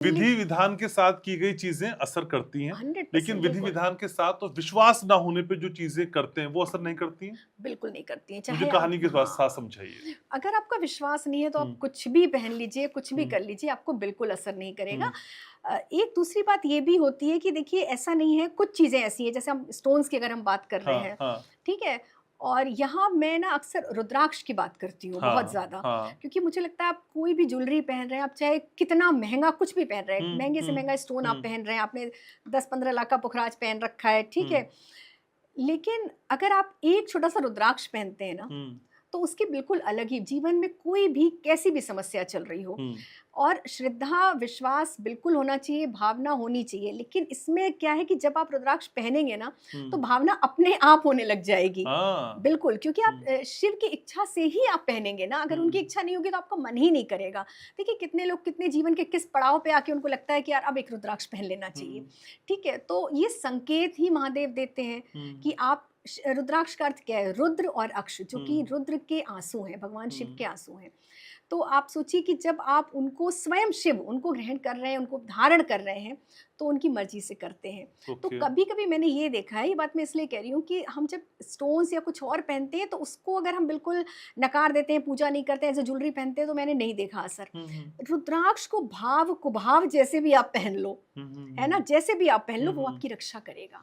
विधि विधान के साथ की गई चीजें असर करती हैं, 100% लेकिन विधि बिल्कुल, विधान के साथ तो विश्वास ना होने पे जो चीजें करते हैं वो असर नहीं करती हैं। बिल्कुल नहीं करती हैं, मुझे चाहे आप कहानी के साथ साथ हाँ, समझाइए। अगर आपका विश्वास नहीं है तो आप हम्म। कुछ भी पहन लीजिए, कुछ भी हम्म। कर लीजिए, आपको बिल्कुल असर नहीं करेगा। हम्म। एक दूसरी बात ये भी होती है कि देखिए ऐसा नहीं है, कुछ चीज़ें ऐसी हैं जैसे हम स्टोन्स की अगर हम बात कर रहे हाँ, हैं, हाँ, ठीक है? और यहाँ मैं ना अक्सर रुद्राक्ष की बात करती हूँ बहुत हाँ, ज़्यादा, हाँ। क्योंकि मुझे लगता है आप कोई भी ज्वेलरी पहन रहे हैं, आप चाहे कितना महँगा कुछ भी पहन रहे हैं, हम्म। महँगे से हम्म। महँगा स्टोन आप हम्म। पहन रहे हैं, आपने 10-15 लाख का पुखराज पहन रखा है, ठीक हम्म। है? लेकिन अगर आप एक छोटा-सा रुद्राक्ष पहनते हैं ना, हम्म। तो उसकी बिल्कुल अलग ही जीवन में कोई भी कैसी भी समस्या चल रही हो हम्म। और श्रद्धा, विश्वास बिल्कुल होना चाहिए, भावना होनी चाहिए। लेकिन इसमें क्या है कि जब आप रुद्राक्ष पहनेंगे ना, तो हम्म। भावना अपने आप होने लग जाएगी। हाँ। बिल्कुल, क्योंकि आप हम्म। शिव की इच्छा से ही आप पहनेंगे ना, अगर उनकी हम्म। इच्छा नहीं होगी तो आपका मन ही नहीं करेगा। देखिए कितने लोग कितने जीवन के किस पड़ाव पे आके उनको लगता है कि यार अब एक रुद्राक्ष पहन लेना चाहिए। हम्म। ठीक है? तो ये संकेत ही महादेव देते हैं हम्म। कि आप रुद्राक्ष का अर्थ क्या है? रुद्र और अक्ष, जो कि हम्म। रुद्र के आंसू हैं, भगवान शिव हम्म। के आंसू हैं। तो आप सोचिए कि जब आप उनको स्वयं शिव उनको ग्रहण कर रहे हैं, उनको धारण कर रहे हैं, तो उनकी मर्ज़ी से करते हैं। तो ओके। कभी-कभी मैंने ये देखा है, ये बात मैं इसलिए कह रही हूँ कि हम जब स्टोन्स या कुछ और पहनते हैं, तो उसको अगर हम बिल्कुल नकार देते हैं, पूजा नहीं करते हैं, ऐसे ज्वेलरी पहनते हैं, तो मैंने नहीं देखा असर। हम्म। हम्म। रुद्राक्ष को भाव कुभाव जैसे भी आप पहन लो, हम्म। है ना? हम्म। जैसे भी आप पहन लो, वो हम्म। आपकी रक्षा करेगा।